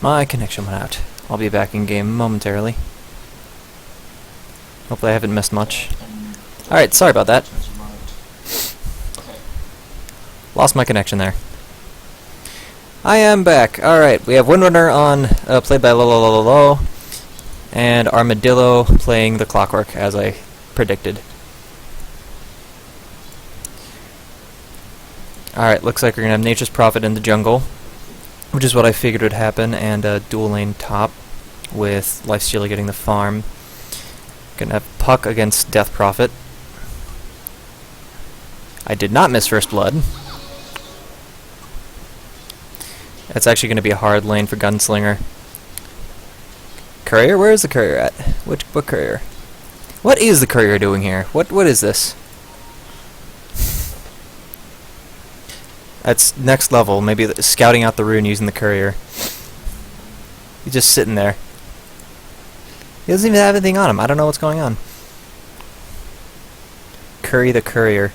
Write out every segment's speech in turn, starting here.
My connection went out. I'll be back in game momentarily. Hopefully I haven't missed much. Alright, sorry about that. Lost my connection there. I am back. Alright, we have Windrunner on, played by Lololololo, and Armadillo playing the Clockwork, as I predicted. Alright, looks like we're going to have Nature's Prophet in the jungle, which is what I figured would happen, and a dual lane top with Lifestealer getting the farm. Gonna have Puck against Death Prophet. I did not miss First Blood. That's actually gonna be a hard lane for Gunslinger. Courier? Where is the Courier at? What Courier? What is the Courier doing here? What is this? That's next level. Maybe scouting out the rune using the Courier. He's just sitting there. He doesn't even have anything on him. I don't know what's going on. Curry the Courier.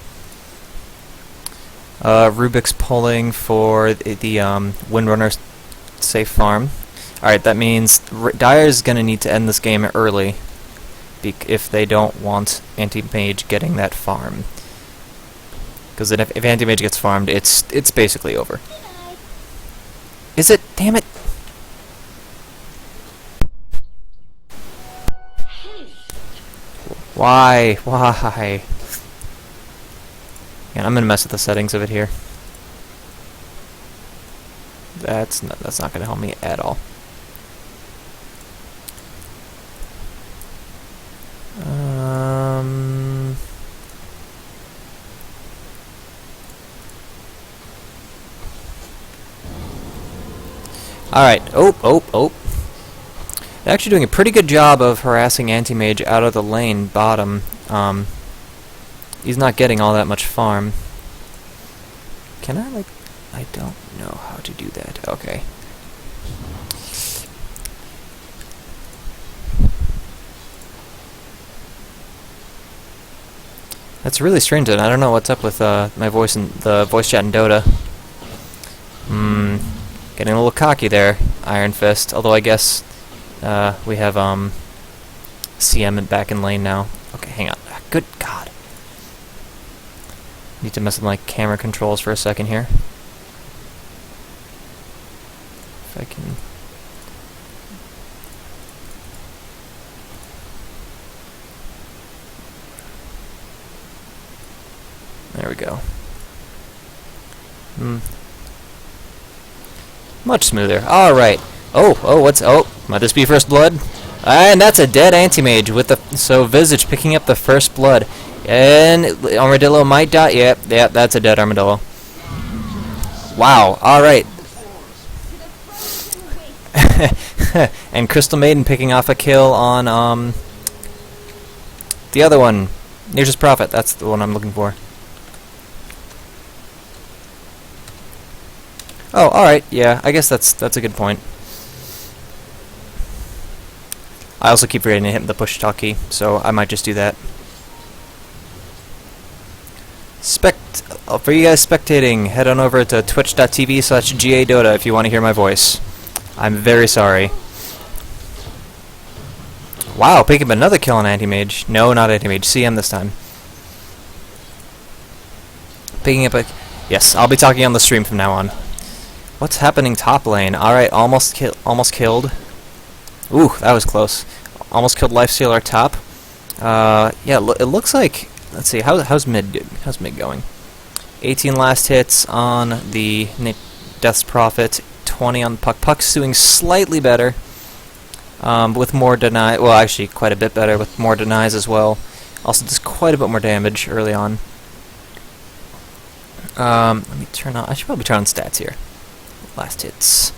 Rubik's pulling for the Windrunner safe farm. Alright, that means Dire's going to need to end this game early if they don't want Anti-Mage getting that farm. Because if Anti-Mage gets farmed, it's basically over. Is it? Damn it! Why? Why? Yeah, I'm gonna mess with the settings of it here. That's not gonna help me at all. Alright, oh. They're actually doing a pretty good job of harassing Anti-Mage out of the lane bottom. He's not getting all that much farm. Can I, like... I don't know how to do that. Okay. That's really strange, and I don't know what's up with my voice in the voice chat in Dota. Getting a little cocky there, Iron Fist. Although I guess we have CM back in lane now. Okay, hang on. Good God. Need to mess with my camera controls for a second here. If I can. There we go. Much smoother. Alright. Might this be First Blood? And that's a dead Anti-Mage with the Visage picking up the First Blood. And Armadillo might die. Yep, that's a dead Armadillo. Wow, alright. And Crystal Maiden picking off a kill on the other one. Nature's Prophet, that's the one I'm looking for. Oh, alright, yeah, I guess that's a good point. I also keep forgetting to hit the push talk key, so I might just do that. For you guys spectating, head on over to twitch.tv/GADota if you want to hear my voice. I'm very sorry. Wow, picking up another kill on Anti-Mage. No, not Anti-Mage, CM this time. Picking up a... Yes, I'll be talking on the stream from now on. What's happening top lane? Alright, almost killed. Ooh, that was close. Almost killed Lifestealer top. Yeah, it looks like... Let's see, how's mid going? 18 last hits on the Death's Prophet, 20 on Puck. Puck's doing slightly better, with more deny. Well, actually, quite a bit better with more denies as well. Also, does quite a bit more damage early on. Let me turn on. I should probably turn on stats here. Last hits.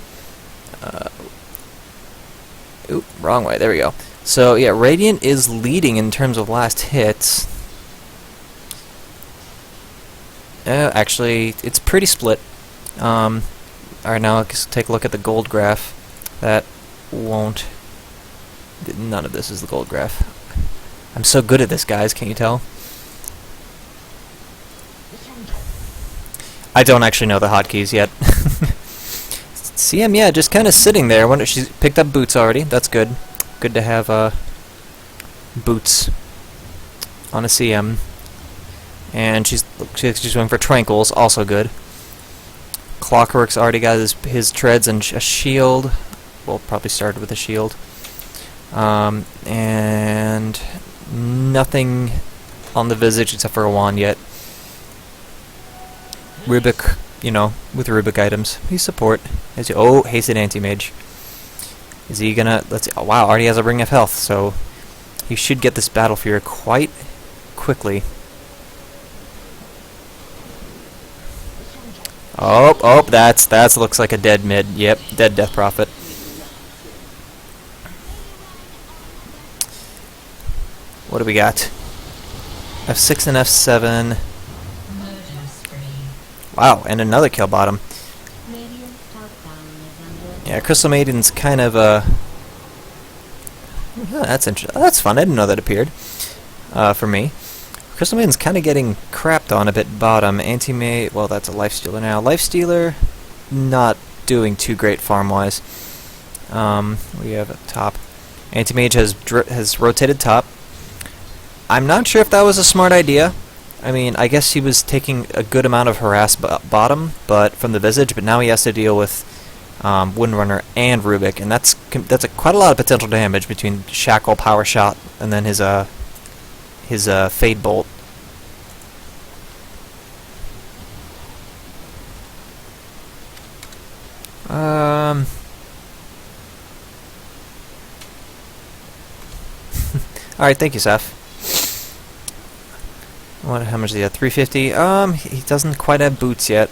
Oop, wrong way. There we go. So yeah, Radiant is leading in terms of last hits. Actually, it's pretty split. Alright, now let's take a look at the gold graph. That won't... None of this is the gold graph. I'm so good at this, guys, can't you tell? I don't actually know the hotkeys yet. CM, yeah, just kind of sitting there. Wonder she's picked up boots already. That's good. Good to have boots on a CM. And she's going for tranquils, also good. Clockwork's already got his treads and a shield. Well, probably started with a shield. And nothing on the Visage except for a wand yet. Rubik, you know, with Rubik items. He's support. Oh, hasted anti-mage. Is he gonna... Let's see. Oh, wow, already has a ring of health, so he should get this Battle Fury quite quickly. Oh, that's looks like a dead mid. Yep, dead Death Prophet. What do we got? F6 and F7. Wow, and another kill bottom. Yeah, Crystal Maiden's kind of that's interesting. That's fun. I didn't know that appeared. For me. Crystal Maiden's kind of getting crapped on a bit bottom. Anti-Mage, well, that's a Lifestealer now. Lifestealer, not doing too great farm-wise. We have a top. Anti-Mage has rotated top. I'm not sure if that was a smart idea. I mean, I guess he was taking a good amount of harass bottom, but from the Visage, but now he has to deal with Windrunner and Rubik, and that's quite a lot of potential damage between Shackle, Power Shot, and then his Fade Bolt. Alright, thank you, Seth. How much is he at? 350? He doesn't quite have boots yet.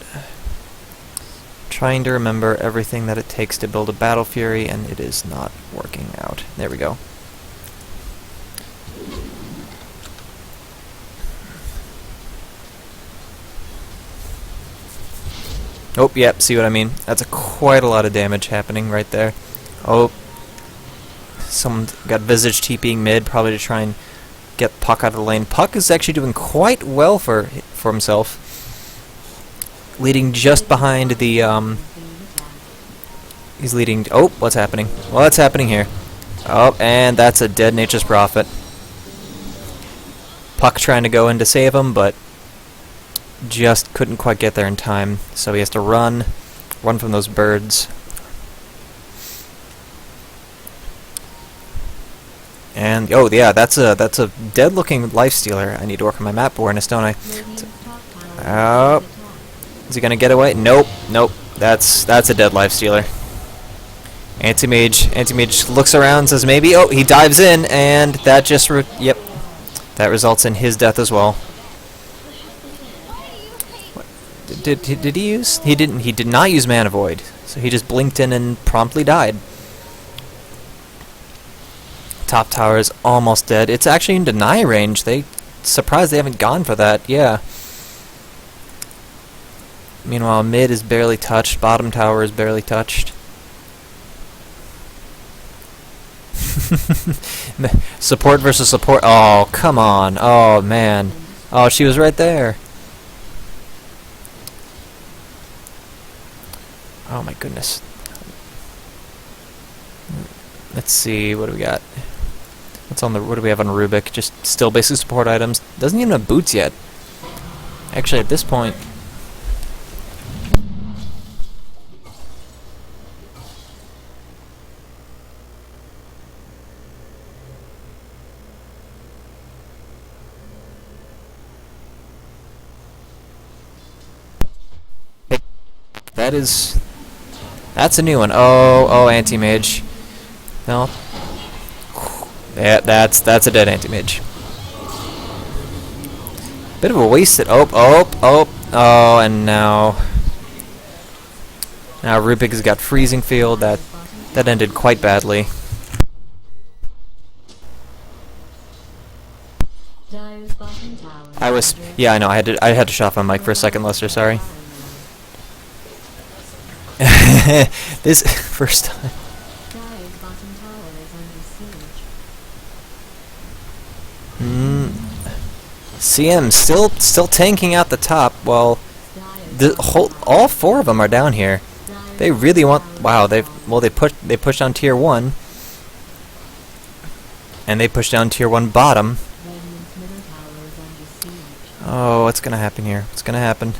Trying to remember everything that it takes to build a Battle Fury, and it is not working out. There we go. Oh, yep, see what I mean? That's quite a lot of damage happening right there. Oh, someone got Visage TPing mid, probably to try and get Puck out of the lane. Puck is actually doing quite well for himself. Leading just behind the, he's leading... Oh, what's happening? Well, what's happening here? Oh, and that's a dead Nature's Prophet. Puck trying to go in to save him, but just couldn't quite get there in time, so he has to run from those birds. And oh yeah, that's a dead-looking Lifestealer. I need to work on my map awareness, don't I? Oh, is he gonna get away? Nope. That's a dead Lifestealer. Anti-Mage looks around, says maybe. Oh, he dives in, and that just yep, that results in his death as well. Did he use? He didn't. He did not use Mana Void. So he just blinked in and promptly died. Top tower is almost dead. It's actually in deny range. Surprised they haven't gone for that. Yeah. Meanwhile, mid is barely touched. Bottom tower is barely touched. Support versus support. Oh, come on. Oh, man. Oh, she was right there. Oh my goodness. Let's see, what do we got? What do we have on Rubik? Just still basic support items. Doesn't even have boots yet. Actually, at this point... That's a new one. Oh, anti-mage. No. Yeah, that's a dead anti-mage. Bit of a wasted. Oh, and now Rubik has got freezing field. That ended quite badly. Yeah, I know. I had to shut off my mic for a second, Lester. Sorry. This first time. CM still tanking out the top. Well, all four of them are down here. They really want... Wow, they pushed down tier 1. And they pushed down tier 1 bottom. Oh, what's gonna happen here? What's gonna happen?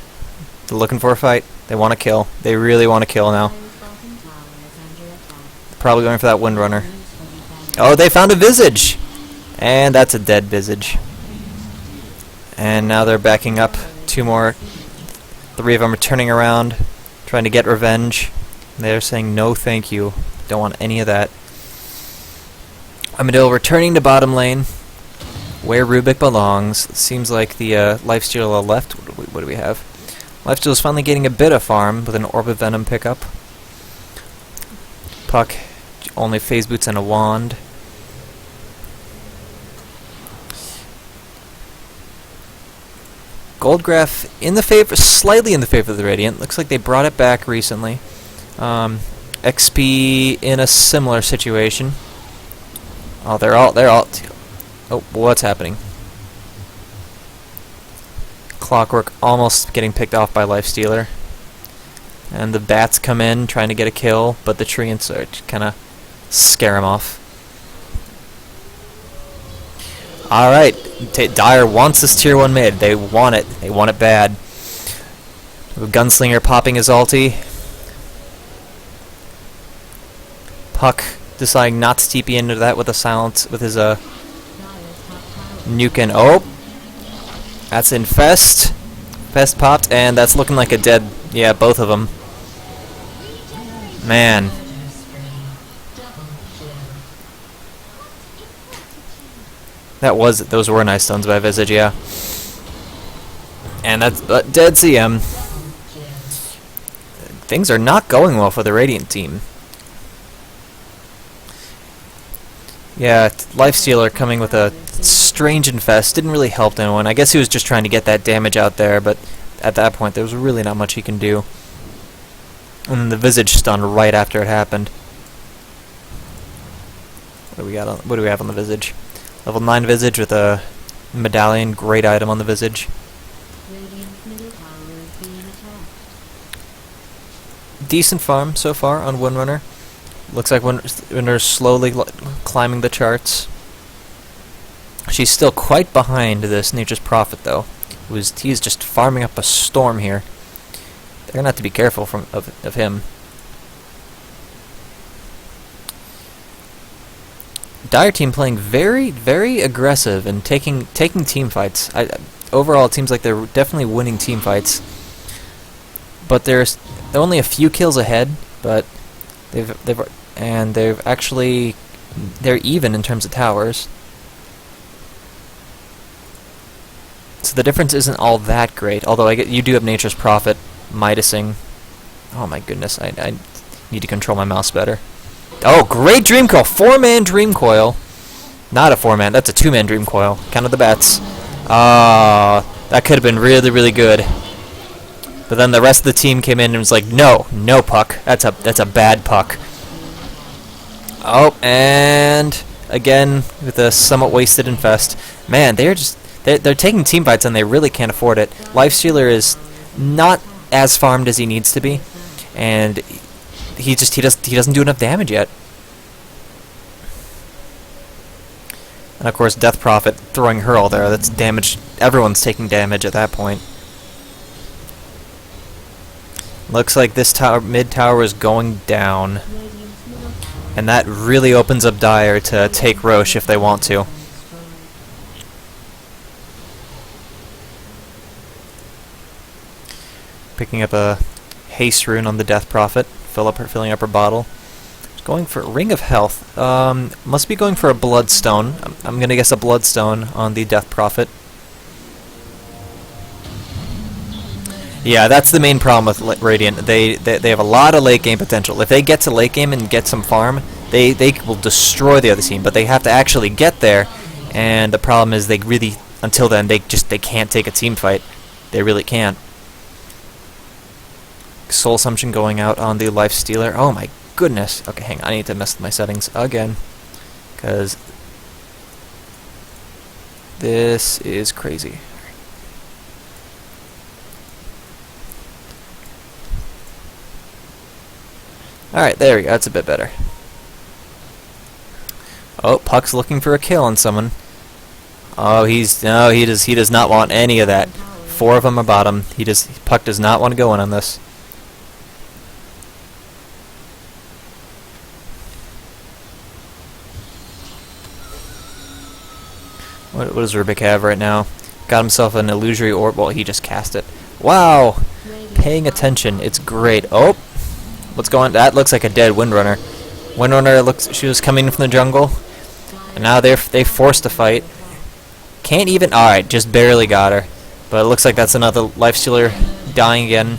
They're looking for a fight. They want to kill. They really want to kill now. Probably going for that Windrunner. Oh, they found a Visage! And that's a dead Visage. And now they're backing up. 2 more. 3 of them are turning around, trying to get revenge. They're saying no thank you. Don't want any of that. Armadillo returning to bottom lane, where Rubik belongs. It seems like the lifesteal left. What do we have? Lifesteal is finally getting a bit of farm with an Orb of Venom pickup. Puck, only phase boots and a wand. Goldgraph in the favor, slightly in the favor of the Radiant. Looks like they brought it back recently. XP in a similar situation. Oh, they're all. Oh, what's happening? Clockwork almost getting picked off by Lifestealer. And the bats come in trying to get a kill, but the treants are kind of scare him off. Alright, Dire wants this tier 1 mid. They want it. They want it bad. Gunslinger popping his ulti. Puck deciding not to TP into that with a silence with his nuke and oh, that's Infest. Infest popped and that's looking like a dead. Yeah, both of them. Man. Those were nice stuns by Visage, yeah. And that's dead CM. Things are not going well for the Radiant team. Yeah, Lifestealer coming with a strange Infest didn't really help anyone. I guess he was just trying to get that damage out there, but at that point there was really not much he can do. And then the Visage stun right after it happened. What do we have on the Visage? Level 9 Visage with a medallion, great item on the Visage. Decent farm so far on Windrunner. Looks like Windrunner's slowly climbing the charts. She's still quite behind this Nature's Prophet though. He's just farming up a storm here. They're gonna have to be careful of him. Dire team playing very, very aggressive and taking team fights. Overall, it seems like they're definitely winning team fights. But they're only a few kills ahead. But they're even in terms of towers. So the difference isn't all that great. Although you do have Nature's Prophet Midasing. Oh my goodness, I need to control my mouse better. Oh, great Dream Coil! 4-man Dream Coil. Not a 4-man, that's a 2-man Dream Coil. Count of the bats. That could have been really, really good. But then the rest of the team came in and was like, no Puck. That's a bad Puck. Oh, and again with a somewhat wasted Infest. Man, they're taking team fights and they really can't afford it. Lifestealer is not as farmed as he needs to be, and he doesn't do enough damage yet. And of course, Death Prophet throwing Hurl there. That's damage. Everyone's taking damage at that point. Looks like this mid tower is going down, and that really opens up Dire to take Roche if they want to. Picking up a haste rune on the Death Prophet, filling up her bottle. Going for Ring of Health. Must be going for a Bloodstone. I'm gonna guess a Bloodstone on the Death Prophet. Yeah, that's the main problem with Radiant. They have a lot of late game potential. If they get to late game and get some farm, they will destroy the other team. But they have to actually get there, and the problem is until then they can't take a team fight. They really can't. Soul Assumption going out on the Lifestealer. Oh my goodness. Okay, hang on. I need to mess with my settings again, because this is crazy. Alright, there we go. That's a bit better. Oh, Puck's looking for a kill on someone. Oh, he does not want any of that. 4 of them are bottom. Puck does not want to go in on this. What does Rubik have right now? Got himself an illusory orb. Well, he just cast it. Wow! Paying attention. It's great. Oh! What's going on? That looks like a dead Windrunner. Windrunner she was coming from the jungle. And now they forced a fight. Can't even... Alright, just barely got her. But it looks like that's another Lifestealer dying again.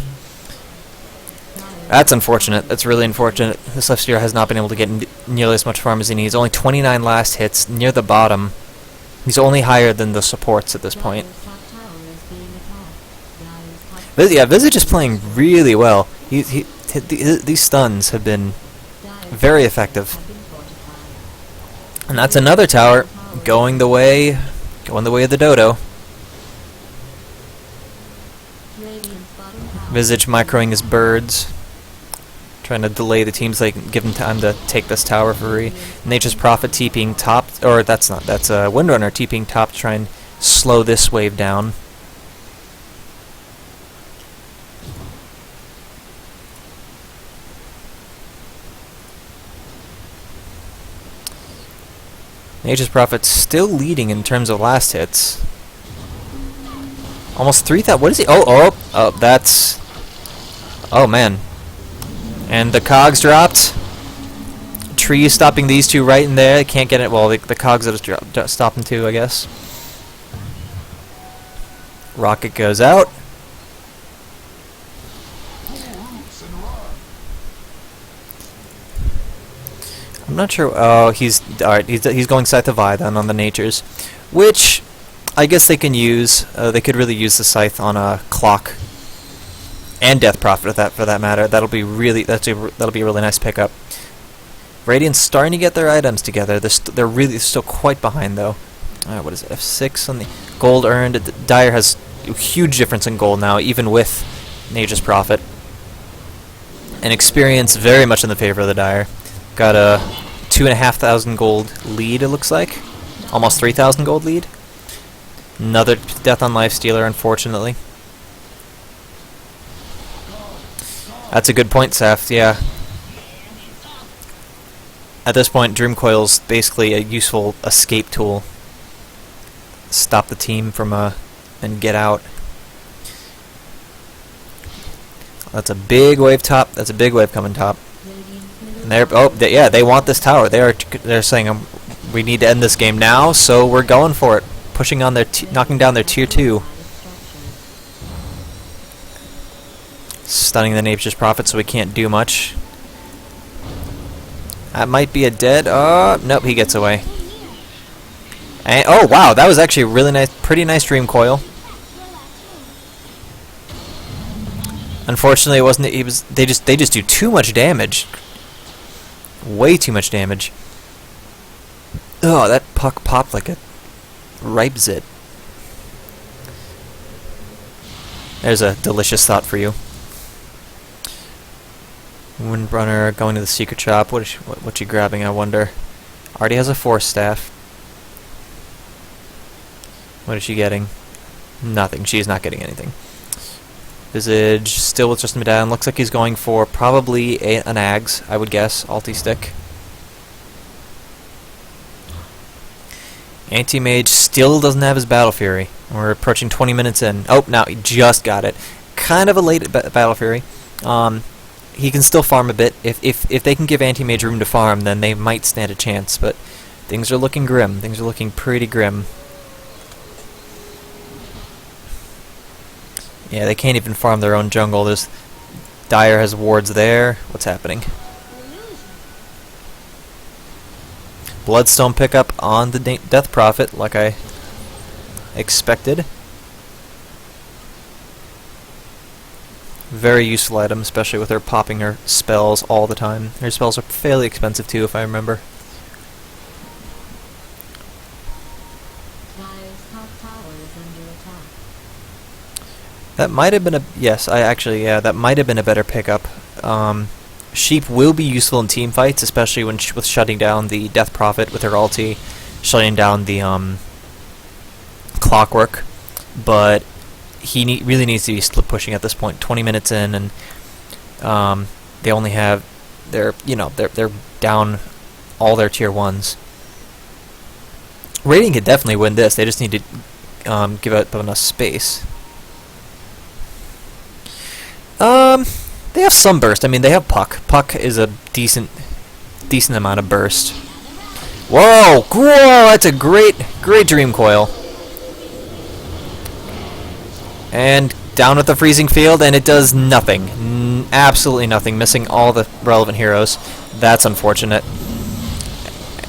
That's unfortunate. That's really unfortunate. This Lifestealer has not been able to get nearly as much farm as he needs. Only 29 last hits, near the bottom. He's only higher than the supports at this point. Visage is playing really well. These stuns have been very effective. And that's another tower going the way of the dodo. Visage microing his birds, trying to delay the team so they can give him time to take this tower for free. Nature's Prophet TPing top, or that's Windrunner TPing top to try and slow this wave down. Nature's Prophet still leading in terms of last hits. Almost 3,000. What is he? Oh, that's... Oh, man. And the cogs dropped. Tree stopping these two right in there. They can't get it. Well, the cogs that stop them too, I guess. Rocket goes out. I'm not sure. Oh, he's alright. He's going Scythe of Eye then on the natures, which I guess they can use. They could really use the Scythe on a Clock and Death Prophet for that matter. That'll be a really nice pickup. Radiant's starting to get their items together. They're really still quite behind though. What is it? F6 on the gold earned. Dire has a huge difference in gold now, even with Nature's Prophet. And experience very much in the favor of the Dire. Got a 2,500 gold lead, it looks like. Almost 3,000 gold lead. Another death on Lifestealer, unfortunately. That's a good point, Seth, yeah. At this point, Dream Coil's basically a useful escape tool. Stop the team from and get out. That's a big wave top. That's a big wave coming top. And they want this tower. They're saying we need to end this game now, so we're going for it, pushing on their knocking down their tier 2, stunning the Nature's Prophet, so we can't do much. That might be a dead. Nope, he gets away. And, oh wow, that was actually a really nice, pretty nice Dream Coil. Unfortunately, it wasn't. They just do too much damage. Way too much damage. Oh, that puck popped like a ripe zit. There's a delicious thought for you. Windrunner going to the secret shop. What's she grabbing, I wonder? Already has a Force Staff. What is she getting? Nothing. She's not getting anything. Visage still with just a medallion. Looks like he's going for probably an Ags, I would guess. Ulti stick. Anti-Mage still doesn't have his Battle Fury. We're approaching 20 minutes in. Oh, now he just got it. Kind of a late Battle Fury. He can still farm a bit. If they can give Anti-Mage room to farm, then they might stand a chance. But things are looking grim. Things are looking pretty grim. Yeah, they can't even farm their own jungle. There's Dire has wards there. What's happening? Bloodstone pickup on the Death Prophet, like I expected. Very useful item, especially with her popping her spells all the time. Her spells are fairly expensive too, if I remember. That might have been a... Yes, that might have been a better pickup. Sheep will be useful in team fights, especially when with shutting down the Death Prophet with her ulti, shutting down the Clockwork, but he really needs to be split pushing at this point. 20 minutes in, and they only have they're down all their tier 1s. Radiant could definitely win this. They just need to give up enough space. They have some burst. I mean, they have Puck. Puck is a decent amount of burst. Whoa! Whoa! That's a great Dream Coil. And down with the freezing field, and it does nothing. Absolutely nothing. Missing all the relevant heroes. That's unfortunate.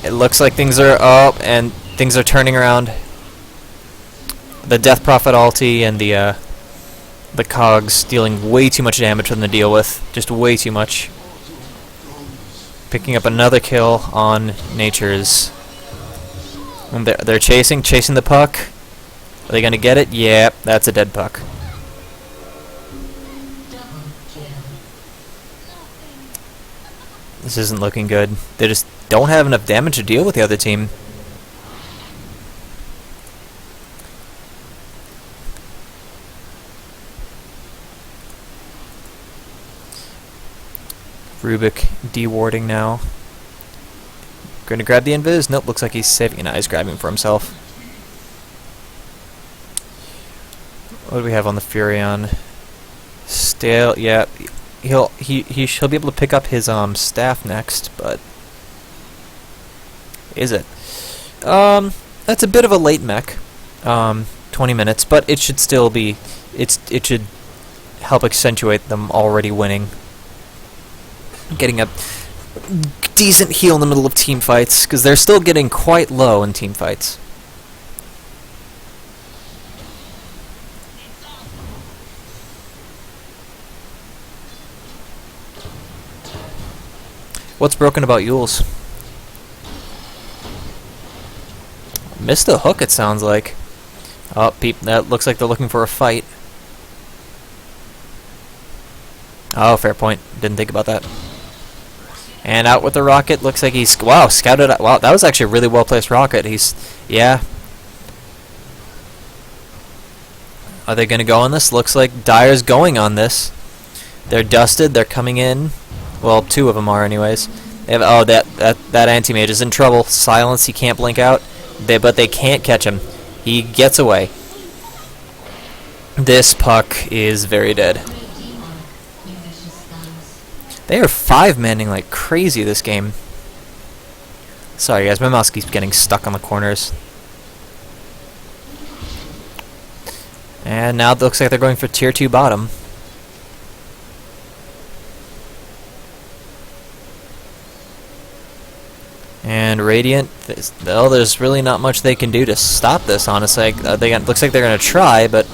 It looks like things are up, and things are turning around. The Death Prophet ulti and the cogs dealing way too much damage for them to deal with. Just way too much. Picking up another kill on Nature's. And they're chasing the puck. Are they gonna get it? Yeah, that's a dead puck. This isn't looking good. They just don't have enough damage to deal with the other team. Rubik dewarding now. Going to grab the invis? Nope, looks like he's saving it. No, he's grabbing for himself. What do we have on the Furion? Still, yeah, he'll be able to pick up his staff next, but is it? That's a bit of a late mech. 20 minutes, but it should still be. It should help accentuate them already winning. Getting a decent heal in the middle of team fights, because they're still getting quite low in team fights. What's broken about Yules? Missed a hook, it sounds like. Oh, that looks like they're looking for a fight. Oh, fair point. Didn't think about that. And out with the rocket. Looks like he's... Wow, scouted out. Wow, that was actually a really well-placed rocket. Yeah. Are they going to go on this? Looks like Dire's going on this. They're dusted. They're coming in. Well, two of them are anyways. They have, oh, that anti-mage is in trouble. Silence, he can't blink out. But they can't catch him. He gets away. This puck is very dead. They are 5-manning like crazy this game. Sorry guys, my mouse keeps getting stuck on the corners. And now it looks like they're going for tier 2 bottom. And Radiant, well, there's really not much they can do to stop this, honestly. Looks like they're going to try, but...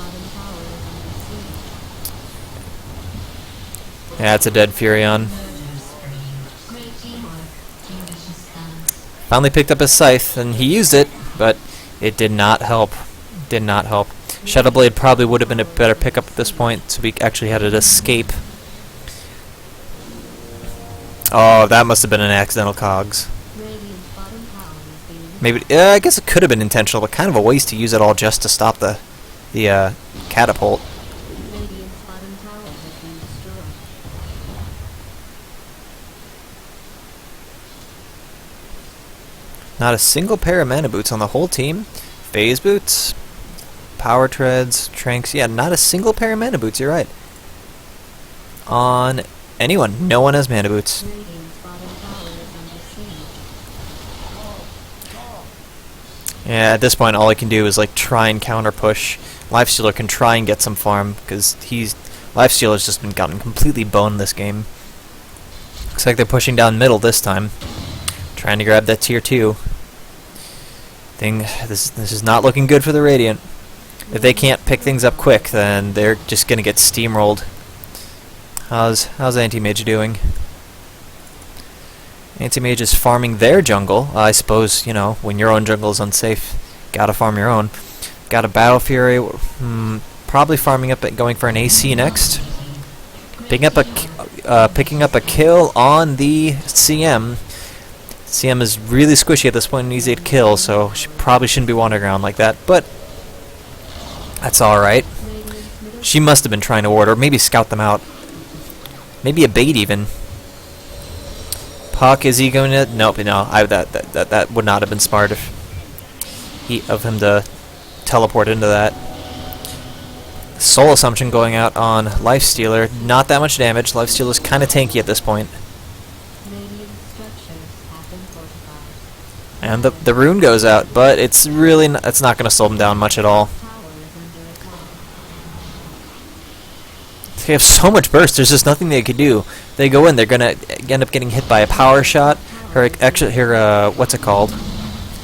Yeah, it's a dead Furion. Finally picked up his scythe, and he used it, but it did not help. Did not help. Shadowblade probably would have been a better pickup at this point, so we actually had it escape. Oh, that must have been an accidental cogs. Maybe, I guess it could have been intentional, but kind of a waste to use it all just to stop the catapult. Not a single pair of mana boots on the whole team. Phase boots, power treads, tranks. Yeah, not a single pair of mana boots. You're right. On anyone, no one has mana boots. Yeah, at this point, all I can do is like try and counter push. Lifestealer can try and get some farm because Lifestealer's just been gotten completely boned this game. Looks like they're pushing down middle this time, trying to grab that tier 2. This is not looking good for the Radiant. If they can't pick things up quick, then they're just gonna get steamrolled. How's Anti-Mage doing? Anti-Mage is farming their jungle. I suppose, you know, when your own jungle is unsafe, gotta farm your own. Got a Battle Fury, probably farming up, going for an AC next. Picking up picking up a kill on the CM. CM is really squishy at this point and needs 8 kills, so she probably shouldn't be wandering around like that, but that's alright. She must have been trying to ward, or maybe scout them out. Maybe a bait even. Puck, is he going to... Nope, no, that would not have been smart of him to teleport into that. Soul Assumption going out on Lifestealer. Not that much damage. Lifestealer's kind of tanky at this point. And the rune goes out, but it's really it's not going to slow him down much at all. They have so much burst. There's just nothing they could do. They go in. They're going to end up getting hit by a power shot. Her what's it called?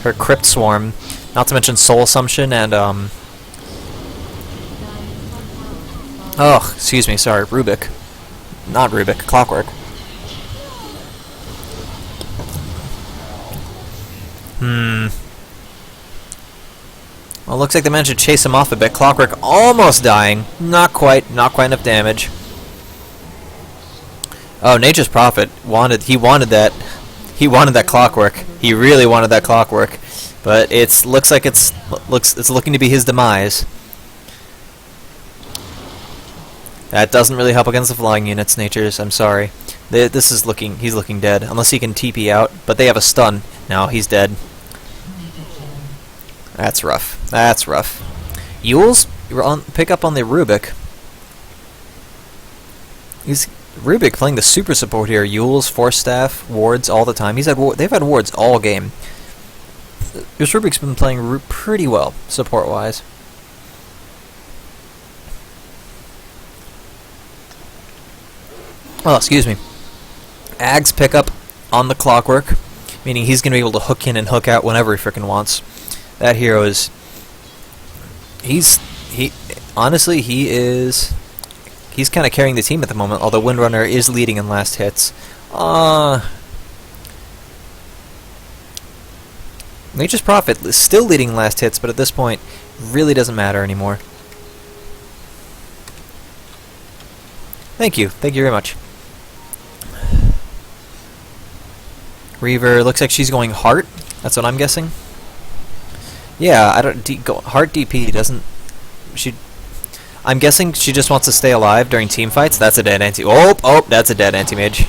Her Crypt Swarm. Not to mention Soul Assumption and oh, excuse me. Sorry, Rubik. Not Rubik. Clockwork. Well, it looks like they managed to chase him off a bit. Clockwork almost dying. Not quite enough damage. Oh, Nature's Prophet wanted that. He wanted that Clockwork. He really wanted that Clockwork. But looks like it's looking to be his demise. That doesn't really help against the flying units, Nature's. I'm sorry. He's looking dead unless he can TP out, but they have a stun. No, he's dead. That's rough. That's rough. Yules, pick up on the Rubik. Rubik playing the super support here. Yules, Force Staff, wards all the time. They've had wards all game. This Rubik's been playing pretty well support-wise. Oh, excuse me. Ags pick up on the Clockwork, meaning he's going to be able to hook in and hook out whenever he frickin' wants. That hero is... Honestly, he's kind of carrying the team at the moment, although Windrunner is leading in last hits. Nature's Prophet is still leading in last hits, but at this point, really doesn't matter anymore. Thank you. Thank you very much. Reaver, looks like she's going Heart. That's what I'm guessing. Yeah, I don't... Heart DP doesn't... I'm guessing she just wants to stay alive during team fights. That's a dead anti... Oh, that's a dead anti-mage.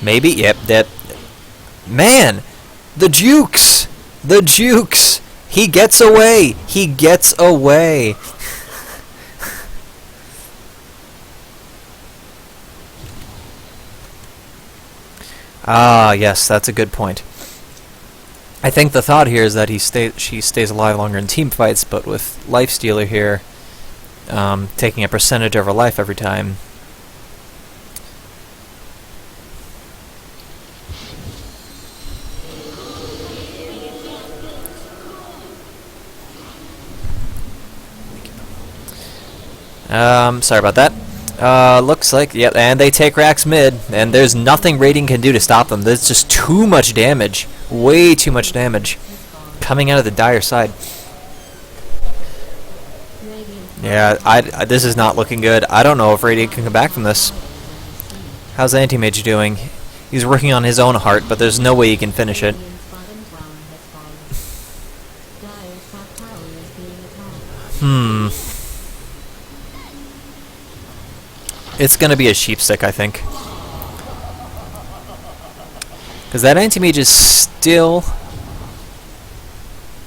Maybe, yep, dead. Man! The Jukes! The Jukes! He gets away! He gets away! Ah, yes, that's a good point. I think the thought here is that she stays alive longer in team fights, but with Lifestealer here, taking a percentage of her life every time. Sorry about that. Looks like, yep, and they take Rax mid, and there's nothing Radiant can do to stop them. There's just too much damage. Way too much damage coming out of the Dire side. Yeah, this is not looking good. I don't know if Radiant can come back from this. How's Anti-Mage doing? He's working on his own heart, but there's no way he can finish it. It's gonna be a sheepstick, I think. Because that anti-mage is still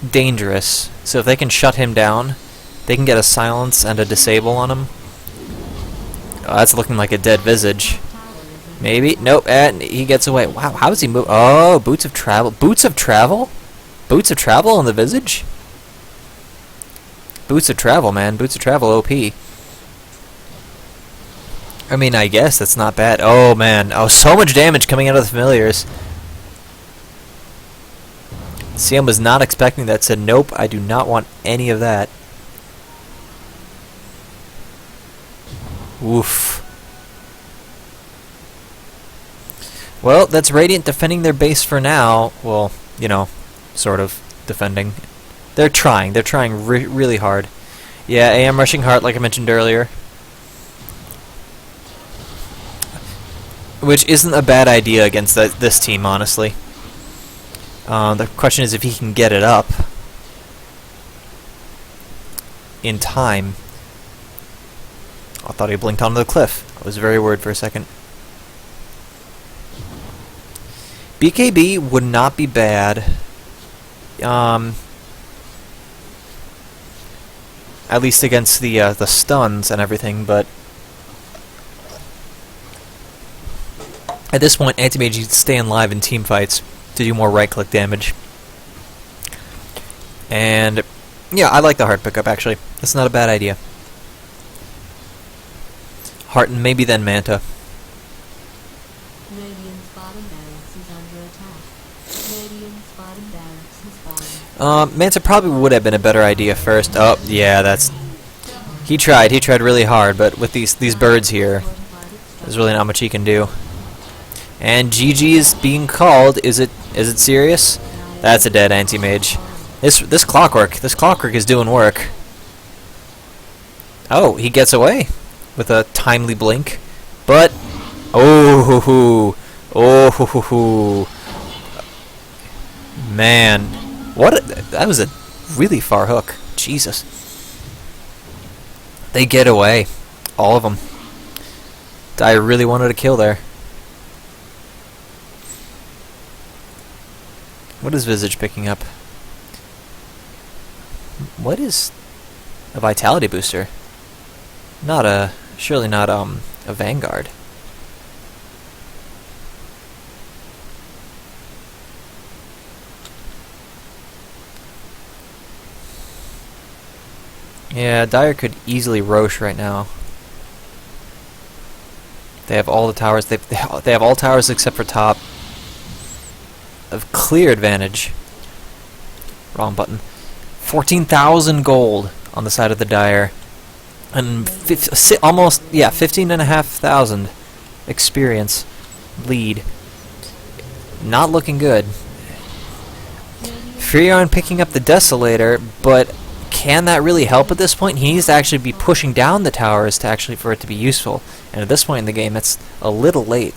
dangerous. So if they can shut him down, they can get a silence and a disable on him. Oh, that's looking like a dead visage. Maybe. Nope, and he gets away. Wow, how does he move? Oh, Boots of Travel. Boots of Travel? Boots of Travel on the visage? Boots of Travel, man. Boots of Travel OP. I mean, I guess that's not bad. Oh, man. Oh, so much damage coming out of the familiars. CM was not expecting that. Said, nope, I do not want any of that. Oof. Well, that's Radiant defending their base for now. Well, you know, sort of defending. They're trying. They're trying really hard. Yeah, AM rushing Heart, like I mentioned earlier. which isn't a bad idea against this team, honestly. The question is if he can get it up in time. I thought he blinked onto the cliff. I was very worried for a second. BKB would not be bad. At least against the stuns and everything, but at this point, Anti-Mage needs to stay alive in team fights to do more right-click damage. And yeah, I like the heart pickup actually. That's not a bad idea. Heart and maybe then Manta. Manta probably would have been a better idea first. Oh, yeah, that's... He tried really hard, but with these birds here, there's really not much he can do. And GG is being called. Is it serious? That's a dead anti-mage. This clockwork is doing work. Oh, he gets away with a timely blink, but man, that was a really far hook. Jesus. They get away. All of them. I really wanted a kill there. What is Visage picking up? What is a Vitality booster? Surely not a Vanguard. Yeah, Dire could easily Roche right now. They have all the towers. They have all towers except for top. Of clear advantage. Wrong button. 14,000 gold on the side of the Dire, and almost 15,500 experience lead. Not looking good. Furion picking up the Desolator, but can that really help at this point? He needs to actually be pushing down the towers for it to be useful. And at this point in the game, it's a little late.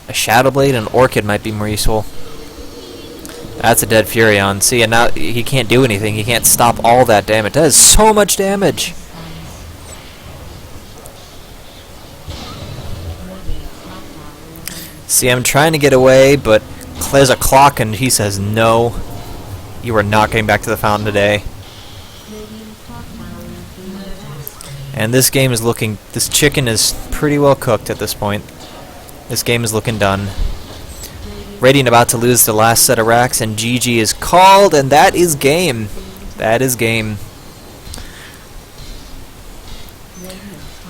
A Shadow Blade and Orchid might be more useful. That's a dead Furion. See, and now he can't do anything. He can't stop all that damage. That is so much damage. See, I'm trying to get away, but there's a clock and he says, no, you are not getting back to the fountain today. And this game is looking... This chicken is pretty well cooked at this point. This game is looking done. Radiant about to lose the last set of racks, and GG is called, and that is game. That is game.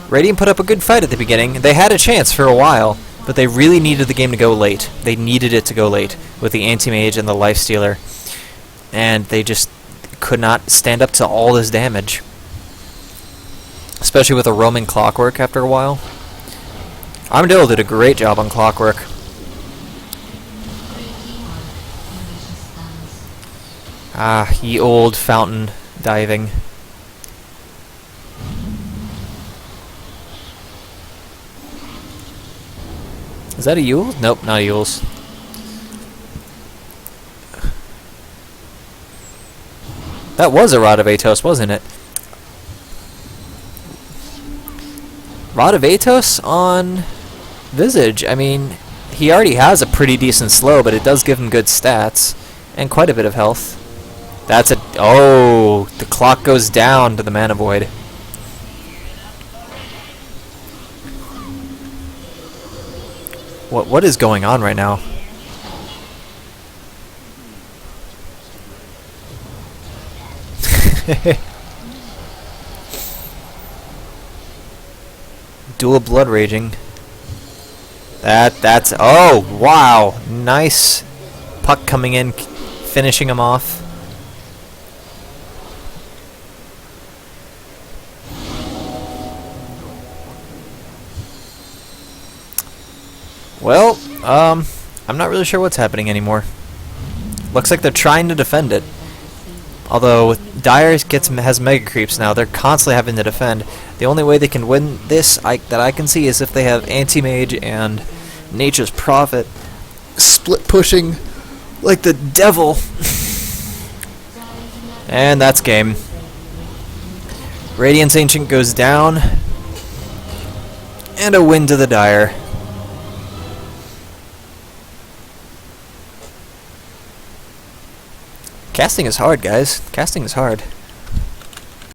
Radiant put up a good fight at the beginning. They had a chance for a while, but they really needed the game to go late. They needed it to go late with the Anti-Mage and the Lifestealer. And they just could not stand up to all this damage. Especially with a roaming Clockwork after a while. Armadillo did a great job on Clockwork. Ah, ye old fountain diving. Is that a Yule? Nope, not a Yule's. That was a Rod of Atos, wasn't it? Rod of Atos on Visage. I mean, he already has a pretty decent slow, but it does give him good stats and quite a bit of health. That's a... Oh, the clock goes down to the Mana Void. What is going on right now? Dual Blood Raging. That's... Oh, wow. Nice puck coming in, finishing him off. Well, I'm not really sure what's happening anymore. Looks like they're trying to defend it. Although Dire has Mega Creeps now, they're constantly having to defend. The only way they can win this that I can see is if they have Anti-Mage and Nature's Prophet. Split pushing like the devil. And that's game. Radiance Ancient goes down. And a win to the Dire. Casting is hard, guys. Casting is hard.